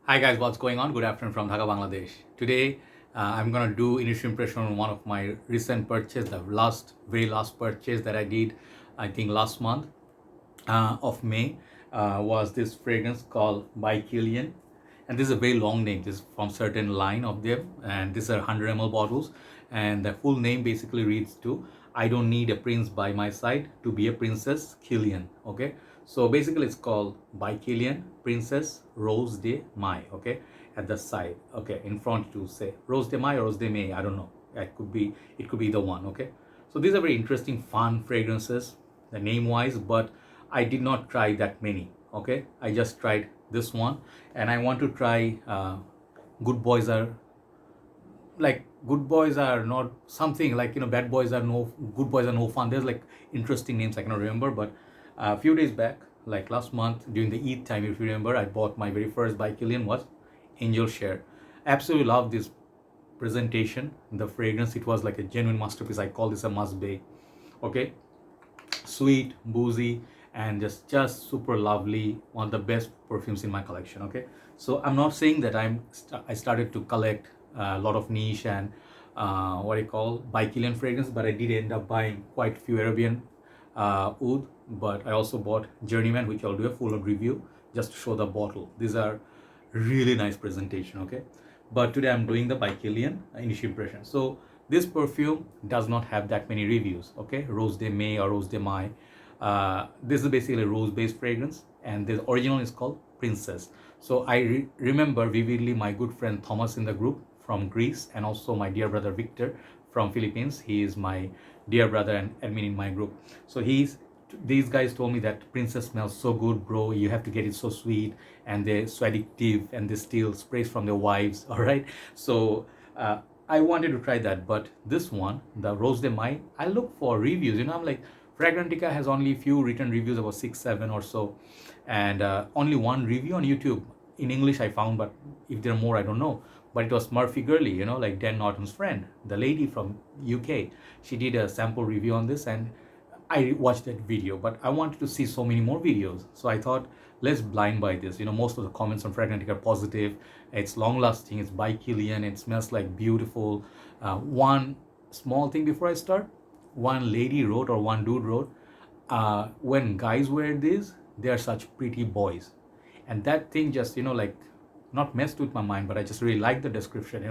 Hi guys, what's going on? Good afternoon from Dhaka, Bangladesh. Today, I'm gonna do initial impression on one of my recent purchase, the very last purchase that I did, I think last month of May, was this fragrance called by Kilian, and this is a very long name. This is from certain line of them, and these are 100 ml bottles, and the full name basically reads to "I don't need a prince by my side to be a princess, Kilian." Okay, so basically it's called by Kilian Princess Rose de Mai. Okay, at the side. Okay, in front to say Rose de Mai or Rose de May. I don't know. It could be the one. Okay, so these are very interesting, fun fragrances, the name wise, but I did not try that many. Okay, I just tried this one, and I want to try Good Boys Are like Good Boys Are not something like Bad Boys Are no Good Boys Are no fun. There's like interesting names I cannot remember, but a few days back, like last month during the Eid time, if you remember, I bought my very first by Kilian was Angel Share. Absolutely love this presentation, the fragrance. It was like a genuine masterpiece. I call this a must buy. Okay, sweet, boozy, and just super lovely. One of the best perfumes in my collection. Okay, so I'm not saying that I started to collect a lot of niche and what I call by Kilian fragrance, but I did end up buying quite a few Arabian oud. But I also bought Journeyman, which I'll do a full on review just to show the bottle. These are really nice presentation. Okay, but today I'm doing the by Kilian initial impression. So this perfume does not have that many reviews. Okay, Rose de May or Rose de Mai. This is basically a rose based fragrance, and the original is called Princess. So I remember vividly my good friend Thomas in the group from Greece, and also my dear brother Victor from Philippines. He is my dear brother and admin in my group. So these guys told me that Princess smells so good, bro. You have to get it, so sweet, and they're so addictive, and they steal sprays from their wives. All right. So I wanted to try that, but this one, the Rose de Mai, I look for reviews. I'm like, Fragrantica has only few written reviews, about 6, 7 or so, and only one review on YouTube in English I found, but if there are more, I don't know. But it was Murphy Gurley, like Dan Norton's friend, the lady from UK. She did a sample review on this, and I watched that video, but I wanted to see so many more videos. So I thought, let's blind buy this. Most of the comments on Fragrantic are positive. It's long lasting. It's by Kilian. It smells like beautiful. One small thing before I start, one lady wrote or one dude wrote, when guys wear this, they are such pretty boys. And that thing just, like not messed with my mind, but I just really like the description.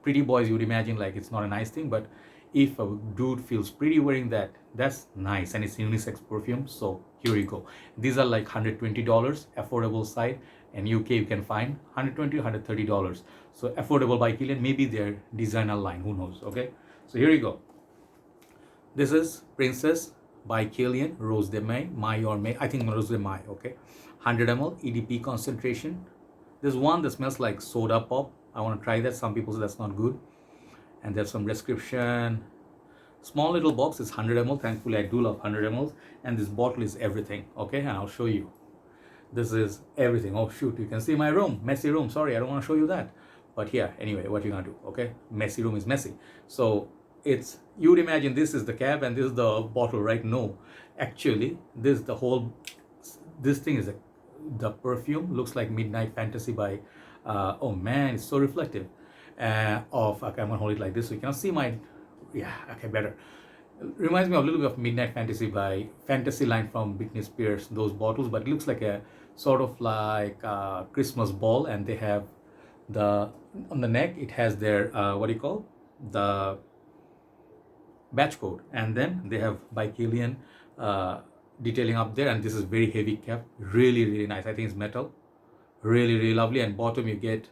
Pretty boys, you would imagine like it's not a nice thing, but if a dude feels pretty wearing that, that's nice, and it's unisex perfume. So here you go. These are like $120, affordable side, and UK you can find $120, $130. So affordable by Kilian, maybe their designer line, who knows. Okay, so here you go. This is Princess by Kilian, Rose de May, Mai or May. I think Rose de Mai. Okay, 100 ml EDP concentration. There's one that smells like soda pop. I want to try that. Some people say that's not good. And there's some description. Small little box is 100 ml. Thankfully, I do love 100 ml. And this bottle is everything. Okay, and I'll show you. This is everything. Oh shoot, you can see my room, messy room. Sorry, I don't want to show you that. But here, anyway, what you gonna do? Okay, messy room is messy. So you would imagine this is the cap and this is the bottle, right? No, actually, this thing is the perfume looks like Midnight Fantasy by oh man, it's so reflective okay, I'm gonna hold it like this so you cannot see my, yeah, okay, better. Reminds me of a little bit of Midnight Fantasy by Fantasyline from Britney Spears, those bottles, but it looks like a sort of like a Christmas ball, and they have the on the neck it has their what do you call, the batch code, and then they have by Kilian detailing up there, and this is very heavy cap, really nice. I think it's metal, really lovely, and bottom you get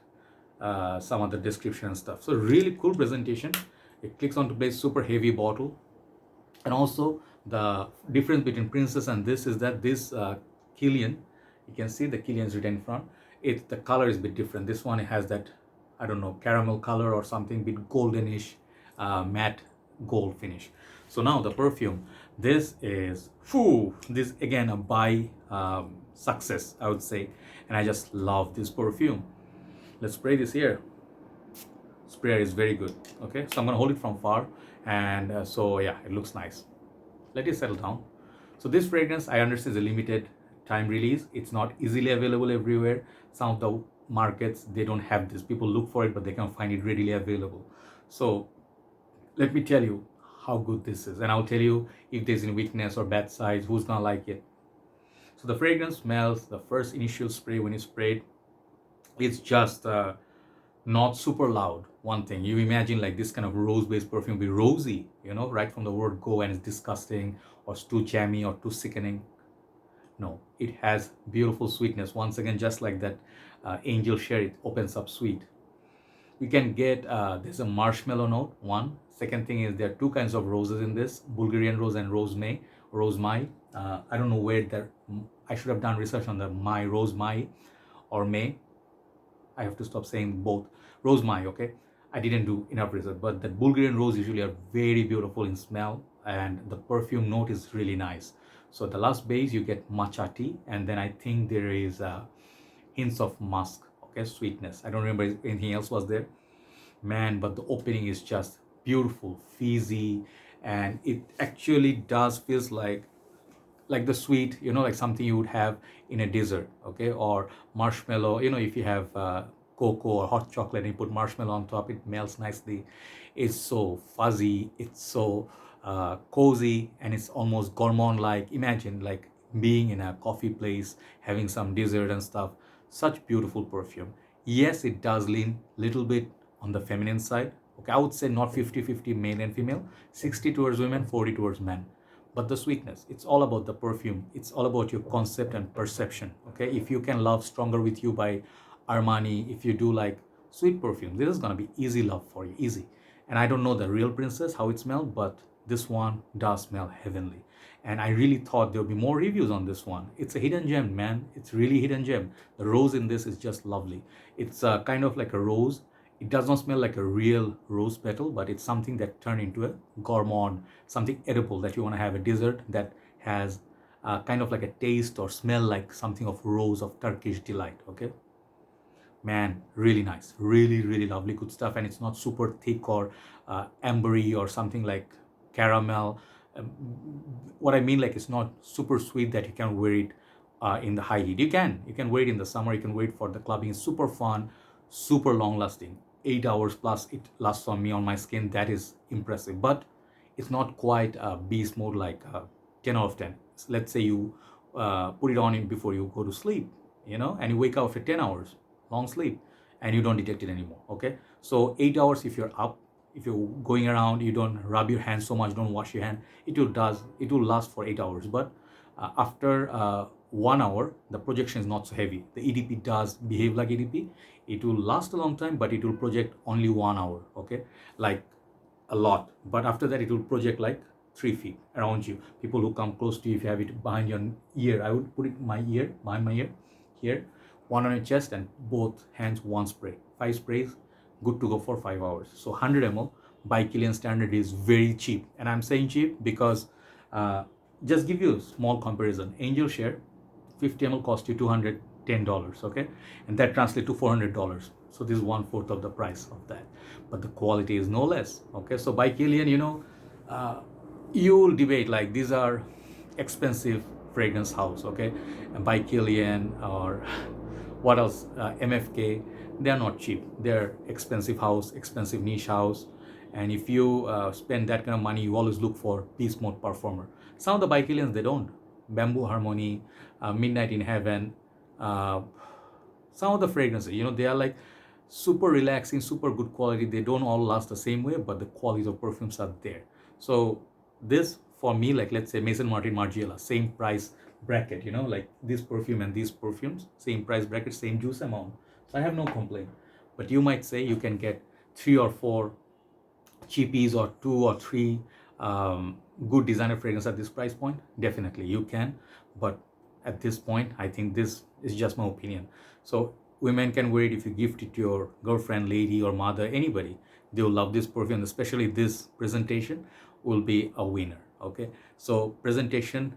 some other description and stuff. So really cool presentation. It clicks onto place, super heavy bottle. And also the difference between Princess and this is that this Kilian, you can see the Kilian's written in front. The color is a bit different. This one has that, I don't know, caramel color or something, bit goldenish, matte gold finish. So now the perfume. This is this again a buy success, I would say, and I just love this perfume. Let's spray this here. Sprayer is very good. Okay, so I'm gonna hold it from far, and so yeah, it looks nice. Let it settle down. So this fragrance, I understand, is a limited time release. It's not easily available everywhere. Some of the markets, they don't have this. People look for it, but they can't find it readily available. So let me tell you how good this is, and I'll tell you if there's any weakness or bad sides, who's gonna like it. So the fragrance smells, the first initial spray when you spray it, it's just not super loud. One thing, you imagine like this kind of rose-based perfume be rosy, right from the word go, and it's disgusting or it's too jammy or too sickening. No, it has beautiful sweetness. Once again, just like that angel share, it opens up sweet. You can get, there's a marshmallow note, one. Second thing is there are two kinds of roses in this, Bulgarian rose and rose mai. I don't know where that, I should have done research on the rose mai or may. I have to stop saying both. Rose mai, okay? I didn't do enough research, but the Bulgarian rose usually are very beautiful in smell, and the perfume note is really nice. So the last base, you get matcha tea, and then I think there is hints of musk, okay, sweetness. I don't remember if anything else was there. Man, but the opening is just beautiful, fizzy, and it actually does feels like the sweet, like something you would have in a dessert, okay, or marshmallow, if you have cocoa or hot chocolate and you put marshmallow on top, it melts nicely. It's so fuzzy, it's so cozy, and it's almost gourmand like. Imagine like being in a coffee place having some dessert and stuff. Such beautiful perfume. Yes, it does lean little bit on the feminine side, okay. I would say not 50-50 male and female, 60 towards women, 40 towards men. But the sweetness, it's all about the perfume, it's all about your concept and perception, okay. If you can love Stronger With You by Armani, if you do like sweet perfume, this is going to be easy love for you, easy. And I don't know the real Princess how it smelled, but this one does smell heavenly, and I really thought there'll be more reviews on this one. It's a hidden gem, man. It's really hidden gem. The rose in this is just lovely. It's kind of like a rose. It does not smell like a real rose petal, but it's something that turned into a gourmand, something edible that you want to have a dessert that has kind of like a taste or smell like something of rose of Turkish delight, okay. Man, really nice, really, really lovely, good stuff. And it's not super thick or ambery or something like caramel. Um, what I mean, like, it's not super sweet that you can wear it in the high heat. You can wear it in the summer, you can wear it for the clubbing. It's super fun, super long lasting. 8 hours plus it lasts on me, on my skin. That is impressive, but it's not quite beast mode like 10 out of 10. Let's say you put it on before you go to sleep, and you wake up after 10 hours long sleep and you don't detect it anymore, okay. So 8 hours, if you're up, if you're going around, you don't rub your hands so much, don't wash your hand, it will last for 8 hours. But after 1 hour, the projection is not so heavy. The EDP does behave like EDP. It will last a long time, but it will project only 1 hour, okay, like a lot. But after that, it will project like 3 feet around you. People who come close to you, if you have it behind your ear, I would put it behind my ear here, one on your chest, and both hands, one spray. 5 sprays, good to go for 5 hours. So 100 ml by Kilian standard is very cheap, and I'm saying cheap because just give you a small comparison. Angel Share 50 ml cost you $210, okay, and that translates to $400. So this is 1/4 of the price of that, but the quality is no less, okay. So by Kilian, you will debate like these are expensive fragrance house, okay, and by Kilian or what else, MFK, they are not cheap. They're expensive house, expensive niche house, and if you spend that kind of money, you always look for beast mode performer. Some of the by Kilians, they don't. Bamboo Harmony, Midnight in Heaven, some of the fragrances, they are like super relaxing, super good quality. They don't all last the same way, but the quality of perfumes are there. So this for me, like let's say Maison Martin Margiela, same price bracket, like this perfume and these perfumes, same price bracket, same juice amount. So I have no complaint. But you might say you can get 3 or 4 cheapies or 2 or 3 good designer fragrance at this price point. Definitely you can, but at this point I think this is just my opinion. So women can wear it. If you gift it to your girlfriend, lady, or mother, anybody, they will love this perfume. Especially this presentation will be a winner, okay. So presentation,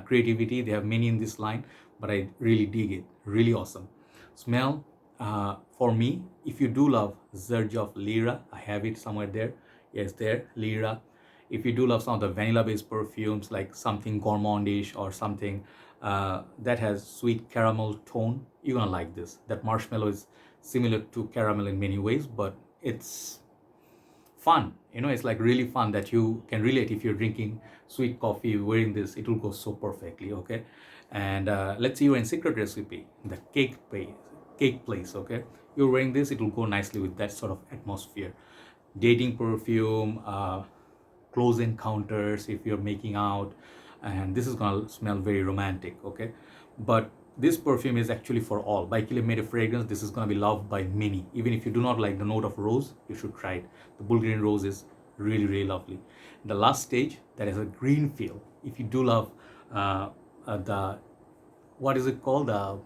creativity, they have many in this line, but I really dig it. Really awesome smell. For me, if you do love Xerjoff Lyra, I have it somewhere there. Yes, there, Lyra. If you do love some of the vanilla based perfumes, like something gourmandish or something that has sweet caramel tone. You're gonna like this. That marshmallow is similar to caramel in many ways, but it's fun. You know, it's like really fun that you can relate. If you're drinking sweet coffee wearing this, it will go so perfectly. Okay, and let's say you're in Secret Recipe, the cake place. Okay, you're wearing this, it will go nicely with that sort of atmosphere. Dating perfume, close encounters if you're making out, and this is gonna smell very romantic. Okay, but this perfume is actually for all. By Kilian made a fragrance. This is gonna be loved by many. Even if you do not like the note of rose, you should try it. The Bulgarian rose is really, really lovely. The last stage, that is a green feel. If you do love the, what is it called, the,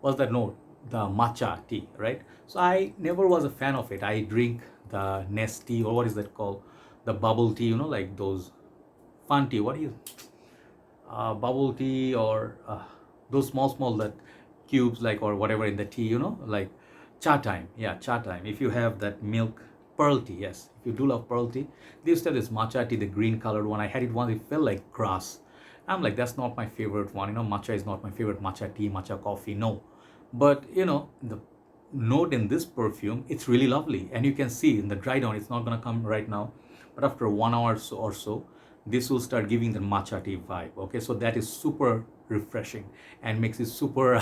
what's that note, the matcha tea, right? So I never was a fan of it. I drink the nest tea, or what is that called, the bubble tea, you know, like those fun tea, what is bubble tea, or those small that cubes, like, or whatever in the tea, you know, like cha time. Yeah, cha time. If you have that milk pearl tea, yes, if you do love pearl tea, this stuff is matcha tea, the green colored one. I had it once, it felt like grass. I'm like, that's not my favorite one, you know. Matcha is not my favorite, matcha tea, matcha coffee, no. But you know, the note in this perfume, it's really lovely, and you can see in the dry down, it's not going to come right now, but after 1 hour or so, this will start giving the matcha tea vibe. Okay, so that is super refreshing and makes it super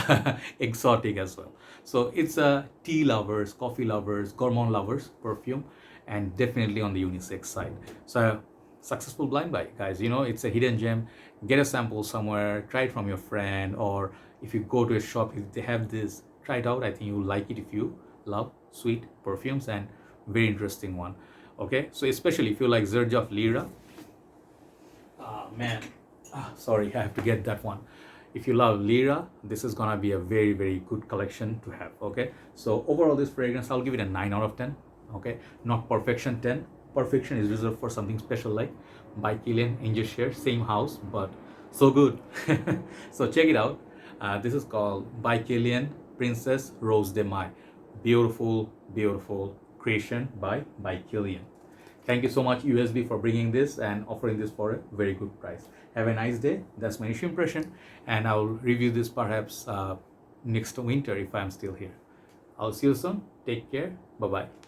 exotic as well. So it's a tea lovers, coffee lovers, gourmand lovers perfume, and definitely on the unisex side. So successful blind buy, guys. You know, it's a hidden gem. Get a sample somewhere, try it from your friend, or if you go to a shop, if they have this, try it out. I think you'll like it if you love sweet perfumes, and very interesting one. Okay, so especially if you like Xerjoff Lira, man, sorry, I have to get that one. If you love Lira, this is gonna be a very, very good collection to have. Okay, so overall this fragrance, I'll give it a 9 out of 10. Okay, not perfection 10. Perfection is reserved for something special like by Kilian, Angel Share, same house, but so good. So check it out. This is called By Kilian Princess Rose de Mai. Beautiful, beautiful creation by Kilian. Thank you so much USB for bringing this and offering this for a very good price. Have a nice day. That's my initial impression, and I'll review this perhaps next winter if I'm still here. I'll see you soon. Take care. Bye bye.